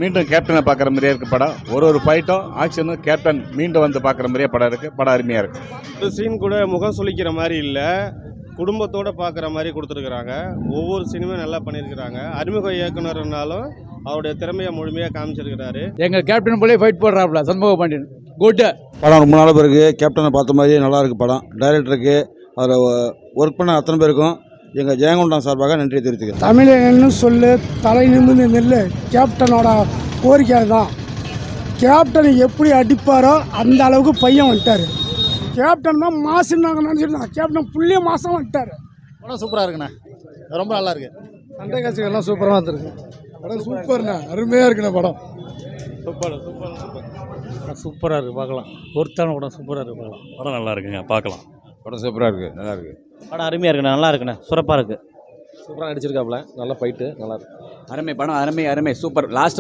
மீண்டும் கேப்டனை பார்க்குற மாதிரியே இருக்குது படம். ஒரு ஃபைட்டும் ஆக்ஷனும் கேப்டன் மீண்டும் வந்து பார்க்குற மாதிரியே படம் இருக்குது. படம் அருமையாக இருக்குது. ஒரு சீன் கூட முகம் சுளிக்கிற மாதிரி இல்லை, குடும்பத்தோடு பார்க்குற மாதிரி கொடுத்துருக்குறாங்க. ஒவ்வொரு சீனுமே நல்லா பண்ணியிருக்கிறாங்க. அறிமுக இயக்குனர்னாலும் அவருடைய திறமையை முழுமையாக காமிச்சிருக்கிறாரு. எங்கள் கேப்டன் போலே ஃபைட் போடுறாப்புல சண்முக பாண்டியன். குட் படம் ரொம்ப நாள் பிறகு கேப்டனை பார்த்த மாதிரியே நல்லா இருக்குது படம். டைரக்டருக்கு அதில் ஒர்க் பண்ண அத்தனை பேருக்கும் எங்கள் ஜெயங்கொண்டம் சார்பாக நன்றி தெரிவித்துக்கிறேன். தமிழன்னு சொல்லு, தலை நிமிர்ந்து நெல்லு. கேப்டனோட கோரிக்கை தான். கேப்டன் எப்படி அடிப்பாரோ அந்த அளவுக்கு பையன் வந்துட்டார். கேப்டன் தான் மாசுன்னு நாங்கள் நினச்சிருந்தோம். கேப்டன் புள்ளிய மாதம் வந்துட்டார். படம் சூப்பராக இருக்குண்ணே, ரொம்ப நல்லா இருக்கு. சண்டை காட்சிகள்லாம் சூப்பராக வந்துருக்கு. படம் சூப்பர்ண்ணா, அருமையாக இருக்குண்ணா படம். சூப்பராக இருக்குது, பார்க்கலாம். ஒருத்தான படம் சூப்பராக இருக்குது, பார்க்கலாம். படம் நல்லா இருக்குங்க, பார்க்கலாம். படம் சூப்பராக இருக்குது, நல்லா இருக்குது. படம் அருமையாக இருக்குண்ணா, நல்லா இருக்குண்ணே, சிறப்பாக இருக்குது. சூப்பராக நடிச்சிருக்காப்புல, நல்ல ஃபைட்டு, நல்லா இருக்கு. அருமை படம், அருமை சூப்பர். லாஸ்ட்